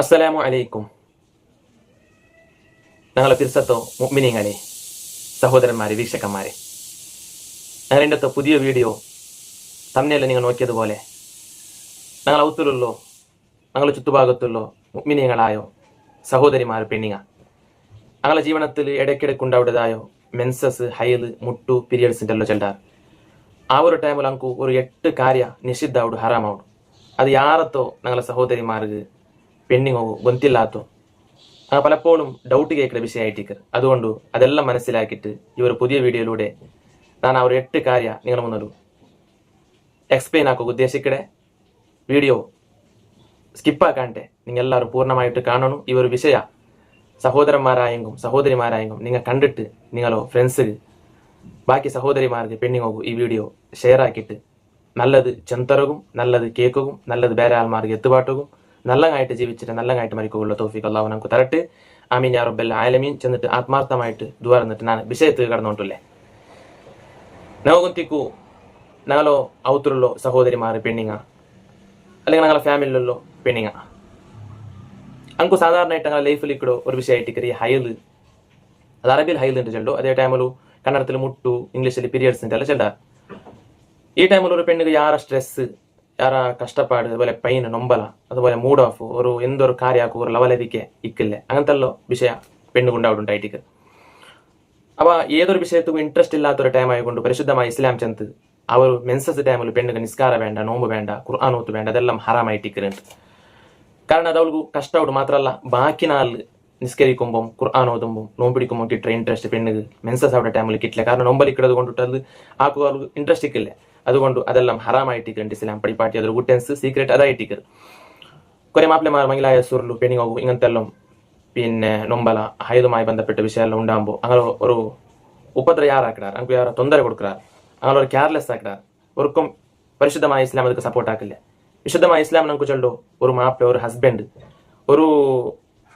അസ്സലാമു അലൈക്കും. ഞങ്ങളെ തിരുസത്തോ മുഅ്മിനീങ്ങളെ, സഹോദരന്മാരെ, വീക്ഷകന്മാരെ, ഞങ്ങൾ എൻ്റെ പുതിയ വീഡിയോ തമ്മിലെല്ലാം നിങ്ങൾ നോക്കിയതുപോലെ ഞങ്ങൾ ഔത്തുള്ളോ ഞങ്ങളുടെ ചുറ്റുഭാഗത്തുള്ളോ മുഅ്മിനീങ്ങളായോ സഹോദരിമാർ പെണ്ണിങ്ങ ഞങ്ങളുടെ ജീവനത്തിൽ ഇടയ്ക്കിടയ്ക്കുണ്ടാവുടേതായോ മെൻസസ്, ഹൈല്, മുട്ടു, പീരിയഡ്സിൻ്റെ എല്ലാം ചെല്ലാറ്. ആ ഒരു ടൈമിൽ നമുക്ക് ഒരു 8 ಕಾರ್ಯ ನಿಷಿದ್ಧಾವುಡು ಹರಾಮಾವುಡು. ಅದು ಯಾರತ್ತೋ ഞങ്ങളെ സഹോദരിമാർക്ക് പെണ്ണിങ്ങോ ഗൊന്തില്ലാത്തോ പലപ്പോഴും ഡൗട്ട് കേൾക്കുന്ന വിഷയമായിട്ടിരിക്കുക. അതുകൊണ്ട് അതെല്ലാം മനസ്സിലാക്കിയിട്ട് ഈ ഒരു പുതിയ വീഡിയോയിലൂടെ ഞാൻ ആ ഒരു 8 ಕಾರ್ಯ നിങ്ങളുടെ മുന്നിൽ എക്സ്പ്ലെയിൻ ആക്കുക ഉദ്ദേശിക്കടെ. വീഡിയോ സ്കിപ്പാക്കാണ്ടെ നിങ്ങൾ എല്ലാവരും പൂർണ്ണമായിട്ട് കാണണം. ഈ ഒരു വിഷയ സഹോദരന്മാരായെങ്കും സഹോദരിമാരായെങ്കും നിങ്ങൾ കണ്ടിട്ട് നിങ്ങളോ ഫ്രണ്ട്സ് ബാക്കി സഹോദരിമാർക്ക് പെണ്ണിങ്ങോക്കും ഈ വീഡിയോ ഷെയർ ആക്കിയിട്ട് നല്ലത് ചെന്തറകും, നല്ലത് കേൾക്കും, നല്ലത് ಬೇರೆ ആൾമാർക്ക് എത്തുപാട്ടും, നല്ലതായിട്ട് ജീവിച്ചിട്ട് നല്ലതായിട്ട് മരിക്കുകയുള്ള തൗഫീഖ് അല്ലാഹു നമുക്ക് തരട്ടെ. ആമീൻ യാ റബ്ബൽ ആലമീൻ. ചെന്നിട്ട് ആത്മാർത്ഥമായിട്ട് ദുആ എന്നിട്ട് ഞാൻ വിഷയത്തിൽ കടന്നുകൊണ്ടില്ലേ. നവകുന്തിക്കു ഞങ്ങളോ ഔത്തുള്ളോ സഹോദരിമാർ പെണ്ണിങ്ങ അല്ലെങ്കിൽ ഞങ്ങളെ ഫാമിലിയിലുള്ള പെണ്ണിങ്ങ അങ്കു സാധാരണയായിട്ട് ഞങ്ങളുടെ ലൈഫിൽ ഇക്കടോ ഒരു വിഷയമായിട്ട് കയറിയ ഹൈല്. അത് അറബിയിൽ ഹൈൽ ഉണ്ട് ചെല്ലു. അതേ ടൈമിൽ കന്നഡത്തിൽ മുട്ടു, ഇംഗ്ലീഷിൽ പീരിയഡ്സിൻ്റെ എല്ലാം ചെല്ലാറ്. ഈ ടൈമിൽ ഒരു പെണ്ണിಗೆ ಯಾರ ಸ್ಟ್ರೆಸ್, ಯಾರ ಕಷ್ಟಪಾಡು, അതുപോലെ ಪೈನ್, ನೊಂಬಲ, അതുപോലെ മൂഡ് ഓഫ്, ഒരു എന്തൊരു കാര്യമാക്കും ഒരു ലവലതിക്ക് ഇക്കില്ലേ, അങ്ങനത്തെല്ലോ വിഷയ പെണ്ണുകൊണ്ടായിട്ടുണ്ടായിട്ട്. അപ്പോൾ ഏതൊരു വിഷയത്തും ഇൻട്രസ്റ്റ് ഇല്ലാത്തൊരു ടൈം ആയതുകൊണ്ട് പരിശുദ്ധമായ ഇസ്ലാം ചെന്ന് ആ ഒരു മെൻസസ് ടൈമിൽ പെണ്ണുക്ക് നിസ്കാര വേണ്ട, നോമ്പ് വേണ്ട, ഖുർആൻ ഓത്ത് വേണ്ട, അതെല്ലാം ഹറാമായിട്ടിക്കുന്നുണ്ട്. കാരണം അത് അവൾക്ക് കഷ്ടമായിട്ട് മാത്രമല്ല ബാക്കി നാല് നിസ്കരിക്കുമ്പം ഖുർആൻ ഓതുമ്പം നോമ്പിടിക്കുമ്പോൾ കിട്ടുന്ന ഇൻട്രസ്റ്റ് പെണ്ണുക്ക് മെൻസസ് അവിടെ ടൈമിൽ കിട്ടില്ല. കാരണം നോമ്പലിക്കിടത് കൊണ്ടിട്ട് അത് ആക്കുക അവർക്ക് ഇൻട്രസ്റ്റ് ഇക്കില്ല. അതുകൊണ്ട് അതെല്ലാം ഹറാമായിട്ടിക്കുന്നുണ്ട്. ഇസ്ലാം പടിപ്പാട്ടി അതൊരു ഗുട്ടൻസ് സീക്രറ്റ് അതായിട്ടിക്കരുത്. കുറേ മാപ്പിളമാർ മംഗലായ സുറിലും പെണ്ണിങ്ങോകും ഇങ്ങനത്തെ എല്ലാം പിന്നെ നൊമ്പല ഹൈതുമായി ബന്ധപ്പെട്ട വിഷയമെല്ലാം ഉണ്ടാകുമ്പോൾ അങ്ങനെ ഒരു ഉപദ്ര യാറാക്കിടാറ്, നമുക്ക് യാറെ ತೊಂದರೆ കൊടുക്കാറ്, അങ്ങനെ ഒരു കെയർലെസ് ആക്കിടാറ്. ഒർക്കും പരിശുദ്ധമായ ഇസ്ലാം ಅದಕ್ಕೆ സപ്പോർട്ട് ആക്കില്ല. വിശുദ്ധമായ ഇസ്ലാം നമുക്ക് ചൊല്ലോ ഒരു മാപ്പിള, ഒരു ഹസ്ബൻഡ്, ഒരു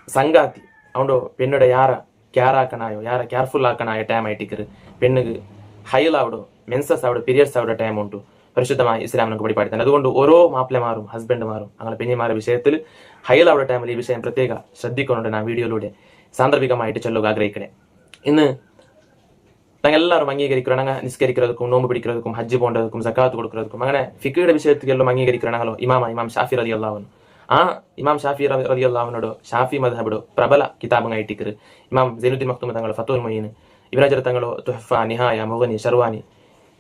സംഗാത്തി അതുകൊണ്ട് പെണ്ണുടെ യാര കെയർ ആക്കണായോ, യാര കെയർഫുൾ ആക്കണായോ ടൈം ആയിട്ടിക്കറ്. പെണ്ണുക്ക് ഹൈലാവിടോ, മെൻസസ് അവിടെ, പീരിയഡ്സ് അവിടെ ടൈം ഉണ്ട്. പരിശുദ്ധമായ ഇസ്ലാം നമുക്ക് പഠിപ്പാടി. അതുകൊണ്ട് ഓരോ മാപ്പിളമാരും ഹസ്ബൻഡുമാരും അങ്ങനെ പെണ്ണിമാരുടെ വിഷയത്തിൽ ഹൈൽ അവിടെ ടൈമിൽ ഈ വിഷയം പ്രത്യേക ശ്രദ്ധിക്കുന്നുണ്ട്. ഞാൻ വീഡിയോയിലൂടെ സാന്ദർഭികമായിട്ട് ചൊല്ലുക ആഗ്രഹിക്കണേ. ഇന്ന് ഞങ്ങൾ എല്ലാവരും അംഗീകരിക്കണം, ഞങ്ങൾ നിസ്കരിക്കുന്നതും നോമ്പ് പിടിക്കുന്നതും ഹജ്ജ് പോകേണ്ടതും സക്കാത്ത് കൊടുക്കുന്നതും അങ്ങനെ ഫിഖയുടെ വിഷയത്തിലെല്ലാം അംഗീകരിക്കണോ ഇമാം ഷാഫി റളിയല്ലാഹു അൻഹു. ആ ഇമാം ഷാഫി റളിയല്ലാഹുവിനോട് ഷാഫി മദ്ഹബിടോ പ്രബല കിതാബുമായിട്ടിക്കറ്. ഇമാം സൈനുദ്ദീൻ മഖ്ദൂം തങ്ങൾ ഫത്തുൽ മുഈൻ, ഇബ്നു ഹജർ തങ്ങളോ തുഹ്ഫ, നിഹായ, മുഗ്നി, ഷർവാനി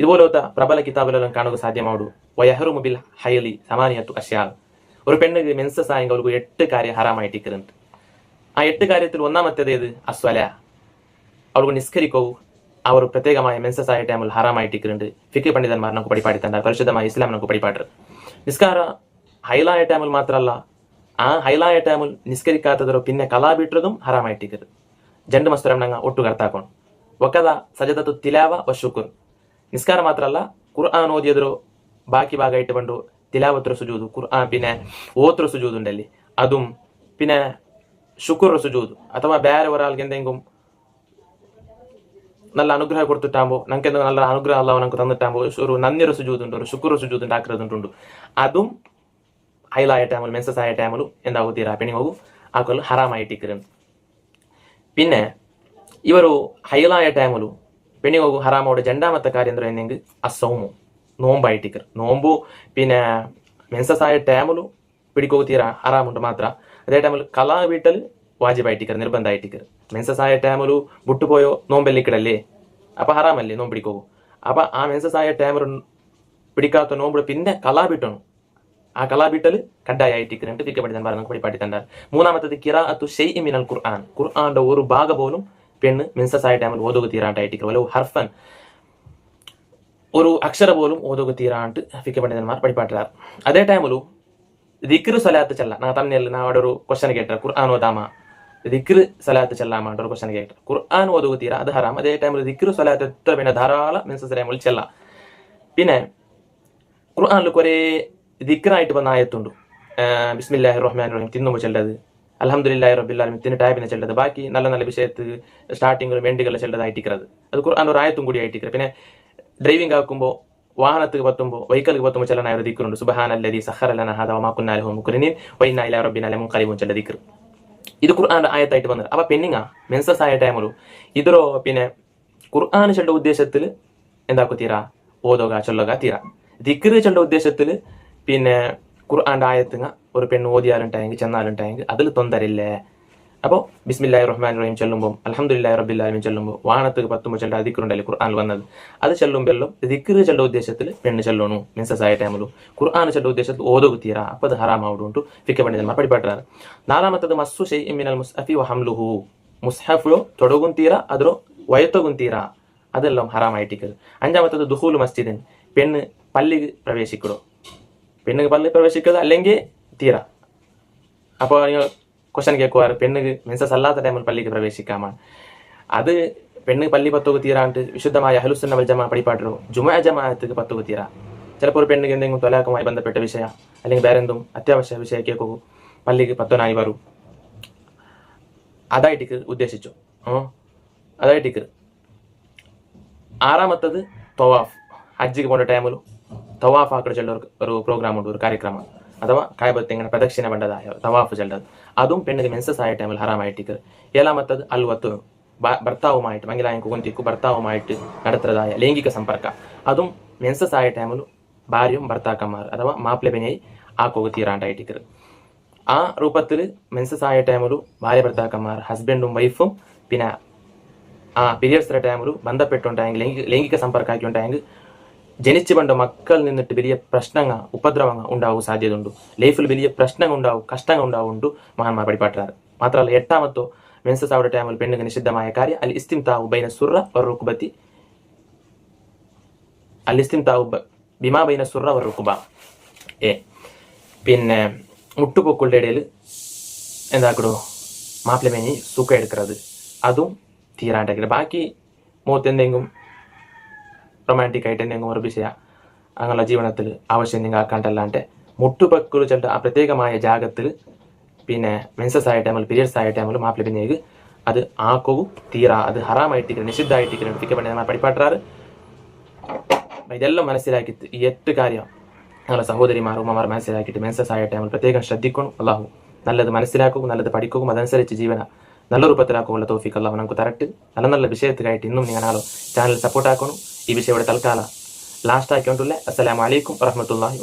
ഇതുപോലത്തെ പ്രബല കിതാബിലെല്ലാം കാണുക സാധ്യമാവുള്ളൂ. വയഹ്റുമു ബിൽ ഹൈലി സമാനിയത്തു അശ്യാ. ഒരു പെണ്ണിക്ക് മെൻസസ് ആയെങ്കിൽ അവർക്ക് 8 ಕಾರ್ಯ ഹറാമായിട്ടിക്കുന്നുണ്ട്. ആ 8 കാര്യത്തിൽ ഒന്നാമത്തേത് ഏത്? അസ്വല. അവർക്ക് നിസ്കരിക്കവും അവർ പ്രത്യേകമായ മെൻസസ് ആയ ടൈമിൽ ഹറാമായിട്ടിക്കുന്നുണ്ട്. ഫിഖ് പണ്ഡിതന്മാർ നമുക്ക് പഠിപ്പാടിത്തണ്ട, പരിശുദ്ധമായ ഇസ്ലാം നമുക്ക് പഠിപ്പാട്ടർ. നിസ്കാര ഹൈലായ ടൈമിൽ മാത്രമല്ല, ആ ഹൈലായ ടൈമിൽ നിസ്കരിക്കാത്തതോ പിന്നെ കലാ ಬಿಟ್ಟതും ഹറാമായിട്ടിക്കരുത്. ജണ്ട് മസ്തരം ഞങ്ങൾ ഒട്ടു കർത്താക്കണം. വക്കത സജദത്തു തിലാവ വശുക്കുർ. നിസ്കാരം മാത്രമല്ല, ഖുർആൻ ഓതിയതിರೋ ബാക്കി ഭാഗമായിട്ട് പണ്ടു തിലാവത്ര സുജൂദ്, ഖുർആൻ പിന്നെ ഓത്ര സുജൂദ് ഉണ്ടല്ലേ അതും, പിന്നെ ശുക്ർ സുജൂദ് അഥവാ ಬೇರೆ ഒരാൾക്ക് എന്തെങ്കിലും നല്ല അനുഗ്രഹം കൊടുത്തിട്ടാകുമ്പോൾ നമുക്ക് എന്തെങ്കിലും നല്ല അനുഗ്രഹം അല്ലാഹു നമുക്ക് തന്നിട്ടാകുമ്പോൾ ഒരു നന്ദിയുടെ സുജൂദ് ഉണ്ട്, ഒരു ശുക്ർ സുജൂദ് ഉണ്ടാക്കുന്നുണ്ട്. അതും ഹൈലായ ടൈമിൽ മെൻസസ് ആയ ടൈമിലും എന്താകും തീരാ പെണ്ണിങ്ങോകും ആക്കലും ഹറാമായിട്ടിക്കരുത്. പിന്നെ ഇವರು ഹൈലായ ടൈമിലും പെണ്ണിങ്ങോകും ഹറാമോട് രണ്ടാമത്തെ കാര്യം എന്താ എന്നെങ്കിൽ അസൗമു, നോമ്പായിട്ടിക്കർ. നോമ്പു പിന്നെ മെൻസസ് ആയ ടൈമിലും പിടിക്കോ തീരാ ഹറാമുണ്ട് മാത്ര. അതേ ടൈമിൽ കലാ വീട്ടൽ വാജിബായിട്ടിക്കർ, നിർബന്ധമായിട്ടിക്കർ. മെൻസസ് ആയ ടൈമിലും വിട്ടുപോയോ നോമ്പെല്ലിക്കിടല്ലേ, അപ്പൊ ഹറാമല്ലേ നോമ്പ് പിടിക്കോ. അപ്പൊ ആ മെൻസസ് ആയ ടൈമിൽ പിടിക്കാത്ത നോമ്പ് പിന്നെ കലാ ബിട്ടണം. ആ കലാ ബിട്ടൽ കഡായിട്ടിക്കുന്നുണ്ട്. ഫിഖ് പണ്ഡിതന്മാർ നമുക്ക് പഠിപ്പാട്ടിത്തണ്ടാർ. മൂന്നാമത്തത് ഖിറാഅത്തു ശൈഇ മിനൽ ഖുർആൻ. ഖുർആന്റെ ഒരു ഭാഗ പോലും പെണ്ണ് മെൻസസ് ആയ ടൈമിൽ ഓതുക തീരാണ്ടായിട്ടിക്കർ. വല്ല ഹർഫൻ ഒരു അക്ഷര പോലും ഓതുക തീരാണ്ട് ഫിഖ് പണ്ഡിതന്മാർ പഠിപ്പാട്ടാർ. അതേ ടൈമിലും ദിക്ർ സലാത്ത് ചെല്ല. ഞാൻ തന്നെ അവിടെ ഒരു ക്വസ്റ്റൻ കേട്ട ഖുർആൻ ഓതാമ ദിക്ർ സലാത്ത് ചെല്ലാമാണ്ട് ഒരു ക്വസ്റ്റൻ കേട്ട. ഖുർആൻ ഓതുക തീരാ അത് ഹറാം. അതേ ടൈമിൽ ദിക്ർ സലാത്ത് എത്ര പിന്നെ ധാരാളം മെൻസസ് ടൈമിൽ ചെല്ല. പിന്നെ ഖുർആനിൽ കുറേ ദിക്റായിട്ട് വന്ന ആയത്തുണ്ട്. ബിസ്മില്ലാഹിർ റഹ്മാനിർ റഹീം തിന്നുമ്പോൾ ചെല്ലത്, അൽഹംദുലില്ലാഹി റബ്ബിൽ ആലമീൻ തിന്ന് ടൈപ്പിനെ ചെല്ലത്, ബാക്കി നല്ല നല്ല വിഷയത്ത് സ്റ്റാർട്ടിങ്ങിലും എൻഡുകളിൽ ചെല്ലതായിട്ടിക്കത്. അത് ഖുർആൻ ഒരു ആയത്തും കൂടി ആയിട്ടിക്കത്. പിന്നെ ഡ്രൈവിംഗ് ആക്കുമ്പോൾ വാഹനത്തിൽ പത്തുമ്പോൾ വെഹിക്കലിൽ പത്തുമ്പോൾ ചെല്ലാൻ ഒരു ദിക്കറുണ്ട് സുബ്ഹാനല്ലദീ സഖറ ലനാ ഹാദാ വമാ കുന്നാ ലഹു മുഖ്രിനീൻ വഇന്നാ ഇലാ റബ്ബിനാ ലമുൻഖലിബൂൻ ചെല്ല ദിക്ർ. ഇത് ഖുർആന്റെ ആയത്തായിട്ട് വന്നത്. അപ്പൊ പെണ്ണിങ്ങ മെൻസസ് ആയ ടൈമു ഇതരോ പിന്നെ ഖുർആൻ ചെല്ല ഉദ്ദേശത്തിൽ എന്താക്കു തീരാ ഓതോക ചൊല്ലുക തീരാ. ദിക്ർ ചെല്ല ഉദ്ദേശത്തിൽ പിന്നെ ഖുർആന്റെ ആയത്തുങ്ങ ഒരു പെണ്ണ് ഓതിയാലുണ്ടായെങ്കിൽ ചെന്നാലുണ്ടായെങ്കിൽ അതിൽ തൊന്തരില്ലേ. അപ്പോൾ ബിസ്മില്ലാഹിർ റഹ്മാനിർ റഹീം ചൊല്ലുമ്പോൾ അൽഹംദുലില്ലാഹി റബ്ബിൽ ആലമീൻ ചൊല്ലുമ്പോൾ വാഹനത്തിൽ പത്തുമ്പോൾ ചെല്ല ദിക്റുണ്ടല്ലേ ഖുർആനിൽ വന്നത്. അത് ചെല്ലുമ്പോൾ ദിക്ർ ചെല്ല ഉദ്ദേശത്തിൽ പെണ്ണ് ചെല്ലണു മെൻസസ് ആയ ടൈമിലും ഖുർആൻ ചെല്ല ഉദ്ദേശത്തിൽ ഓതോകു തീരാ. അപ്പോൾ അത് ഹറാമാവുണ്ട് ഫിഖ് പണ്ഡിതന്മാർ പഠിപ്പാട്ടാറ്. നാലാമത്തത് മസ്സു ഷൈഇൻ മിനൽ മുസ്ഹഫി വഹംലുഹു. മുസ്ഹഫിലോ തൊടകും തീരാ അതിലോ വയത്തൊകും തീരാ അതെല്ലാം ഹറാമായിട്ടിക്കത്. അഞ്ചാമത്തത് ദുഖൂൽ മസ്ജിദിൻ. പെണ്ണ് പള്ളിക്ക് പ്രവേശിക്കടോ. പെണ്ണ് പള്ളി പ്രവേശിക്കുന്നത് അല്ലെങ്കിൽ തീരാ. അപ്പോൾ നിങ്ങൾ ക്വസ്റ്റൻ കേൾക്കുവാറ് പെണ്ണിക്ക് മെൻസസ് അല്ലാത്ത ടൈമിൽ പള്ളിക്ക് പ്രവേശിക്കാമാണ്. അത് പെണ്ണ് പള്ളി പത്തുക തീരാണ്ട് വിശുദ്ധമായ അഹ്ലുസുന്ന വൽ ജമാഅ പഠിപ്പാട്ടോ ജുമുഅ ജമാഅത്ത് പത്തുക തീരാ. ചിലപ്പോൾ ഒരു പെണ്ണിക്ക് എന്തെങ്കിലും തൊലാഖുമായി ബന്ധപ്പെട്ട വിഷയ അല്ലെങ്കിൽ വേറെ എന്തും അത്യാവശ്യ വിഷയ കേൾക്കൂ പള്ളിക്ക് പത്തനായി വരും. അതായിട്ടിക്ക് ഉദ്ദേശിച്ചു അതായിട്ടിക്ക്. ആറാമത്തത് തവാഫ്. ഹജ്ജിക്ക് പോകേണ്ട ടൈമിലും തവാഫ് ആക്കട ചെല്ലവർക്ക് ഒരു പ്രോഗ്രാം ഉണ്ട്, ഒരു കാര്യക്രമം അഥവാ കായബത്ത് ഇങ്ങനെ പ്രദക്ഷിണ വേണ്ടതായ തവാഫ് ചെല്ലത്. അതും പെണ്ണിന് മെൻസസ് ആയ ടൈമിൽ ഹറാമായിട്ടിക്ക്. ഏഴാമത്തത് അൽവത്ത്. ഭർത്താവുമായിട്ട് മംഗലായം കുകുന്തിക്കു ഭർത്താവുമായിട്ട് നടത്തുന്നതായ ലൈംഗിക സമ്പർക്ക. അതും മെൻസസ് ആയ ടൈമിൽ ഭാര്യയും ഭർത്താക്കന്മാർ അഥവാ മാപ്പിള പെഞ്ഞായി ആക്കുക തീരാണ്ടായിട്ടിക്കത്. ആ രൂപത്തിൽ മെൻസസ് ആയ ടൈമിലും ഭാര്യ ഭർത്താക്കന്മാർ ഹസ്ബൻഡും വൈഫും പിന്നെ ആ പീരിയഡ്സിന്റെ ടൈമിൽ ബന്ധപ്പെട്ടുണ്ടായെങ്കിൽ ലൈംഗിക സമ്പർക്കം ആക്കിയിട്ടുണ്ടായെങ്കിൽ ജനിച്ചു പണ്ട് മക്കൾ നിന്നിട്ട് വലിയ പ്രശ്നങ്ങൾ ഉപദ്രവങ്ങൾ ഉണ്ടാവും സാധ്യതയുണ്ട്. ലൈഫിൽ വലിയ പ്രശ്നങ്ങൾ ഉണ്ടാവും കഷ്ടങ്ങൾ ഉണ്ടാവുണ്ട് മഹാന്മാർ പഠിപ്പാട്ടാറ്. മാത്രമല്ല എട്ടാമത്തോ മെൻസസ് ആവുന്ന ടൈമിൽ പെണ്ണുക്ക് നിഷിദ്ധമായ കാര്യം അൽ ഇസ്തിംതാഉ ബൈന സുറ വറുക്ബത്തി. അൽ ഇസ്തിംതാഉ ബിമാ ബൈന സുറ വറുക്ബ. പിന്നെ മുട്ടുപൊക്കളുടെ ഇടയിൽ എന്താക്കടോ മാപ്പിള മേഞ്ഞി സുഖം എടുക്കുന്നത് അതും തീരാണ്ടാക്കില്ല. ബാക്കി മുഖത്ത് എന്തെങ്കിലും റൊമാൻറ്റിക് ആയിട്ട് എന്തെങ്കിലും ഒരു വിഷയ അങ്ങനെയുള്ള ജീവനത്തിൽ ആവശ്യം നിങ്ങൾ ആക്കാണ്ടല്ലാണ്ട് മുട്ടുപൊക്കൾ ചെല്ല ആ പ്രത്യേകമായ ജാഗത്തിൽ പിന്നെ മെൻസസ് ആയ ടൈമിൽ പീരിയഡ്സ് ആയ ടൈമിൽ മാപ്പിള പിന്നേക്ക് അത് ആക്കവും തീരാ. അത് ഹറാമായിട്ടിരിക്കണം നിഷിദ്ധമായിട്ടിരിക്കണം ഫിഖ് പണ്ഡിതന്മാർ പഠിപ്പാട്ടാറ്. ഇതെല്ലാം മനസ്സിലാക്കിയിട്ട് ഈ 8 കാര്യം ഞങ്ങളുടെ സഹോദരിമാർ ഉമ്മമാർ മനസ്സിലാക്കിയിട്ട് മെൻസസ് ആയ ടൈമിൽ പ്രത്യേകം ശ്രദ്ധിക്കണം. അള്ളാഹു നല്ലത് മനസ്സിലാക്കും നല്ലത് പഠിക്കും അതനുസരിച്ച് ജീവന നല്ല രൂപത്തിലാക്കുള്ള തൗഫീഖ് അള്ളാഹു നമുക്ക് തരട്ട്. നല്ല നല്ല വിഷയത്തിലായിട്ട് ഇന്നും നിങ്ങൾ ചാനൽ സപ്പോർട്ട് ആക്കണം. ഈ വിഷയം ഇവിടെ തൽക്കാലം ലാസ്റ്റ് ആക്കിക്കൊണ്ടുള്ള അസ്സലാമു അലൈക്കും വറഹ്മത്തുള്ളാഹി